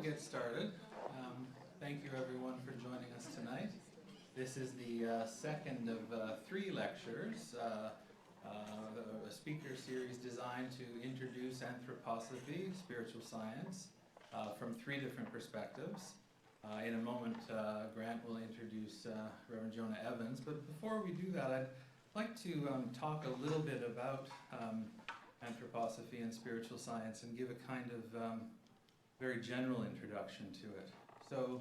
get started. Thank you everyone for joining us tonight. This is the second of three lectures, a speaker series designed to introduce anthroposophy, spiritual science, from three different perspectives. In a moment, Grant will introduce Reverend Jonah Evans, but before we do that, I'd like to talk a little bit about anthroposophy and spiritual science and give a kind of very general introduction to it. So,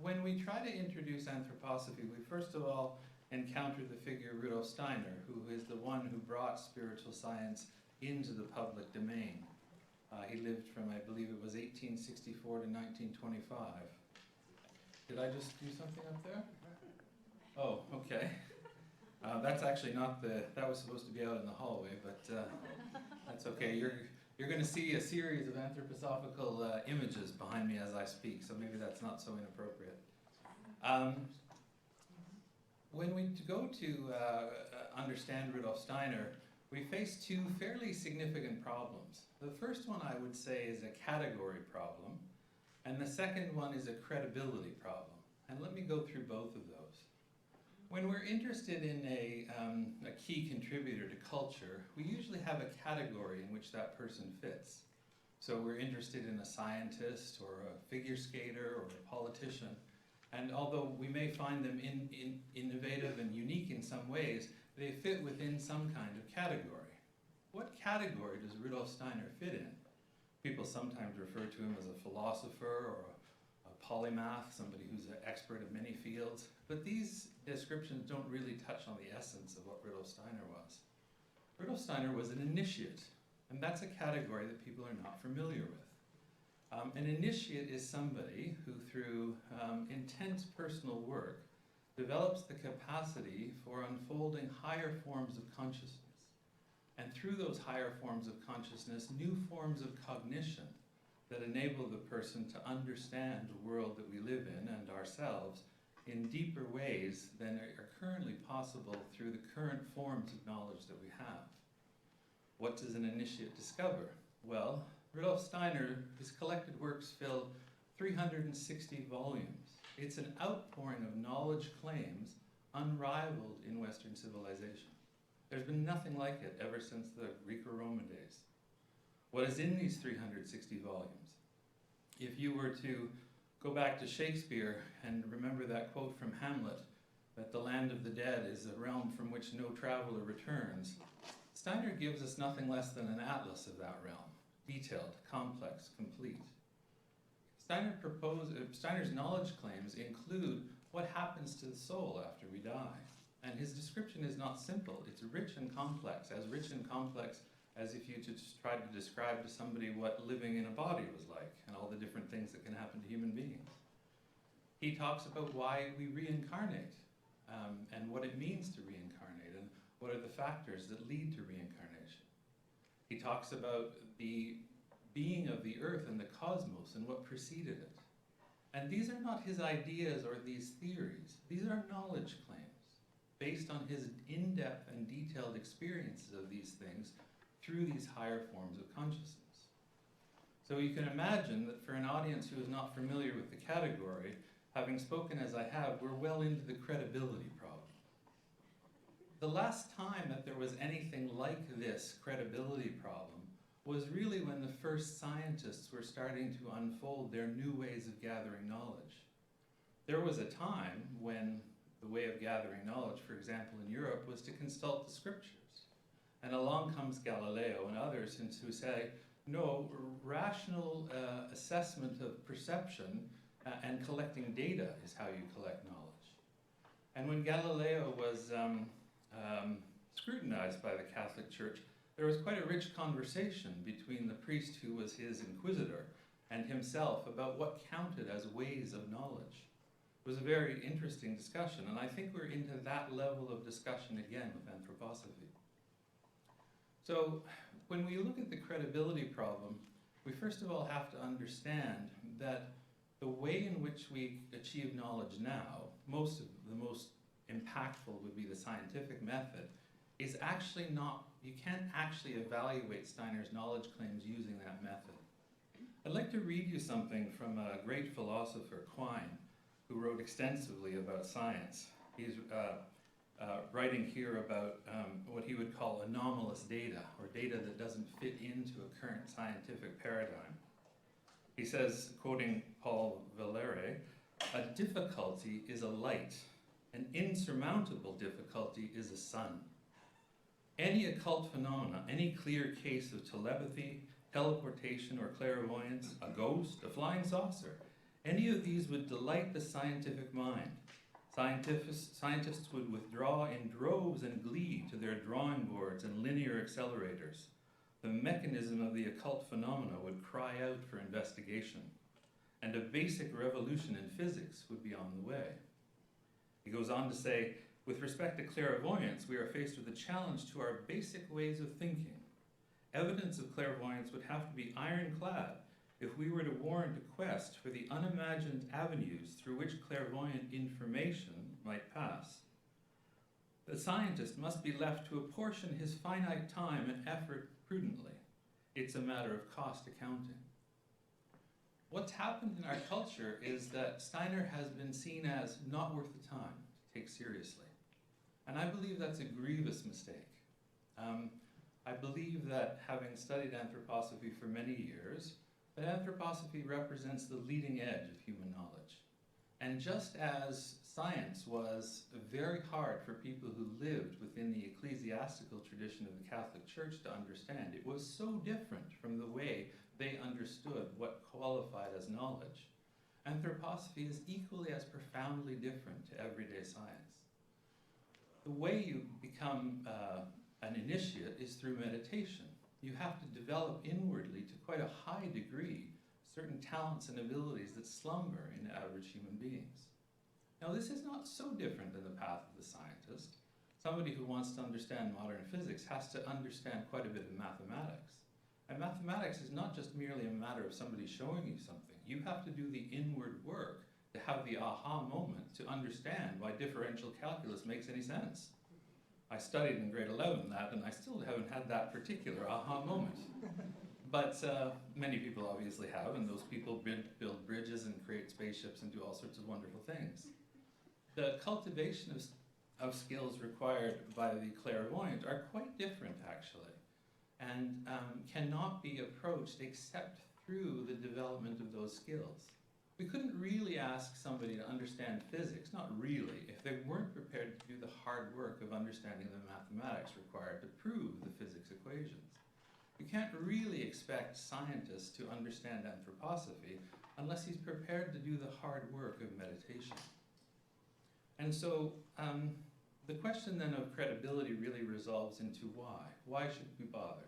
when we try to introduce anthroposophy, we first of all encounter the figure Rudolf Steiner, who is the one who brought spiritual science into the public domain. He lived from, I believe it was 1864 to 1925. Did I just do something up there? Oh, okay. That's actually not that was supposed to be out in the hallway, but that's okay. You're going to see a series of anthroposophical images behind me as I speak, so maybe that's not so inappropriate. When we go to understand Rudolf Steiner, we face two fairly significant problems. The first one, I would say, is a category problem, and the second one is a credibility problem. And let me go through both of those. When we're interested in a key contributor to culture, we usually have a category in which that person fits. So we're interested in a scientist or a figure skater or a politician. And although we may find them innovative and unique in some ways, they fit within some kind of category. What category does Rudolf Steiner fit in? People sometimes refer to him as a philosopher or a polymath, somebody who's an expert in many fields. But these descriptions don't really touch on the essence of what Rudolf Steiner was. Rudolf Steiner was an initiate, and that's a category that people are not familiar with. An initiate is somebody who, through intense personal work, develops the capacity for unfolding higher forms of consciousness. And through those higher forms of consciousness, new forms of cognition that enable the person to understand the world that we live in and ourselves in deeper ways than are currently possible through the current forms of knowledge that we have. What does an initiate discover? Well, Rudolf Steiner, his collected works fill 360 volumes. It's an outpouring of knowledge claims unrivaled in Western civilization. There's been nothing like it ever since the Greco-Roman days. What is in these 360 volumes? If you were to go back to Shakespeare and remember that quote from Hamlet, that the land of the dead is a realm from which no traveler returns, Steiner gives us nothing less than an atlas of that realm, detailed, complex, complete. Steiner's knowledge claims include what happens to the soul after we die. And his description is not simple, it's rich and complex as if you just tried to describe to somebody what living in a body was like and all the different things that can happen to human beings. He talks about why we reincarnate and what it means to reincarnate and what are the factors that lead to reincarnation. He talks about the being of the earth and the cosmos and what preceded it. And these are not his ideas or these theories. These are knowledge claims based on his in-depth and detailed experiences of these things through these higher forms of consciousness. So you can imagine that for an audience who is not familiar with the category, having spoken as I have, we're well into the credibility problem. The last time that there was anything like this credibility problem was really when the first scientists were starting to unfold their new ways of gathering knowledge. There was a time when the way of gathering knowledge, for example, in Europe, was to consult the scriptures. And along comes Galileo and others who say, no, rational assessment of perception and collecting data is how you collect knowledge. And when Galileo was scrutinized by the Catholic Church, there was quite a rich conversation between the priest who was his inquisitor and himself about what counted as ways of knowledge. It was a very interesting discussion, and I think we're into that level of discussion again with anthroposophy. So when we look at the credibility problem, we first of all have to understand that the way in which we achieve knowledge now, the most impactful would be the scientific method, is actually not, you can't actually evaluate Steiner's knowledge claims using that method. I'd like to read you something from a great philosopher, Quine, who wrote extensively about science. He's writing here about what he would call anomalous data, or data that doesn't fit into a current scientific paradigm. He says, quoting Paul Valere, "A difficulty is a light. An insurmountable difficulty is a sun. Any occult phenomena, any clear case of telepathy, teleportation, or clairvoyance, a ghost, a flying saucer, any of these would delight the scientific mind. Scientists would withdraw in droves and glee to their drawing boards and linear accelerators. The mechanism of the occult phenomena would cry out for investigation, and a basic revolution in physics would be on the way." He goes on to say, "With respect to clairvoyance, we are faced with a challenge to our basic ways of thinking. Evidence of clairvoyance would have to be ironclad if we were to warrant a quest for the unimagined avenues through which clairvoyant information might pass. The scientist must be left to apportion his finite time and effort prudently. It's a matter of cost accounting." What's happened in our culture is that Steiner has been seen as not worth the time to take seriously. And I believe that's a grievous mistake. I believe that, having studied anthroposophy for many years, that anthroposophy represents the leading edge of human knowledge. And just as science was very hard for people who lived within the ecclesiastical tradition of the Catholic Church to understand, it was so different from the way they understood what qualified as knowledge. Anthroposophy is equally as profoundly different to everyday science. The way you become an initiate is through meditation. You have to develop inwardly to quite a high degree certain talents and abilities that slumber in average human beings. Now, this is not so different than the path of the scientist. Somebody who wants to understand modern physics has to understand quite a bit of mathematics. And mathematics is not just merely a matter of somebody showing you something. You have to do the inward work to have the aha moment to understand why differential calculus makes any sense. I studied in grade 11 that, and I still haven't had that particular aha moment. But many people obviously have, and those people build bridges and create spaceships and do all sorts of wonderful things. The cultivation of skills required by the clairvoyant are quite different, actually, and cannot be approached except through the development of those skills. We couldn't really ask somebody to understand physics, not really, if they weren't prepared to do the hard work of understanding the mathematics required to prove the physics equations. You can't really expect scientists to understand anthroposophy unless he's prepared to do the hard work of meditation. And so the question then of credibility really resolves into why. Why should we bother?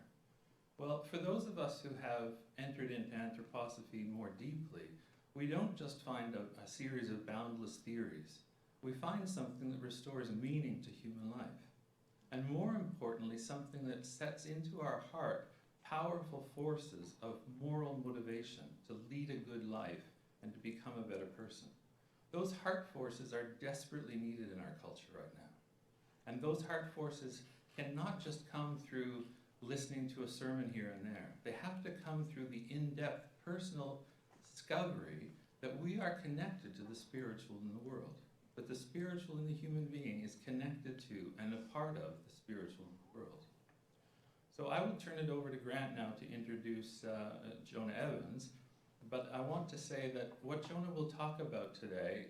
Well, for those of us who have entered into anthroposophy more deeply, we don't just find a series of boundless theories. We find something that restores meaning to human life. And more importantly, something that sets into our heart powerful forces of moral motivation to lead a good life and to become a better person. Those heart forces are desperately needed in our culture right now. And those heart forces cannot just come through listening to a sermon here and there. They have to come through the in-depth personal discovery that we are connected to the spiritual in the world, that the spiritual in the human being is connected to and a part of the spiritual in the world. So I will turn it over to Grant now to introduce Jonah Evans, but I want to say that what Jonah will talk about today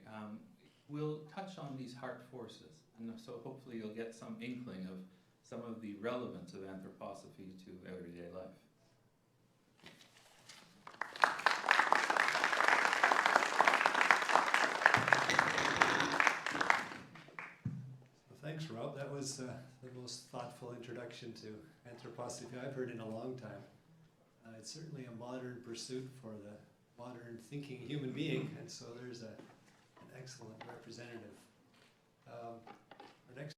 will touch on these heart forces, and so hopefully you'll get some inkling of some of the relevance of anthroposophy to everyday life. Thanks, Rob. That was the most thoughtful introduction to anthroposophy I've heard in a long time. It's certainly a modern pursuit for the modern thinking human being, and so there's an excellent representative. Our next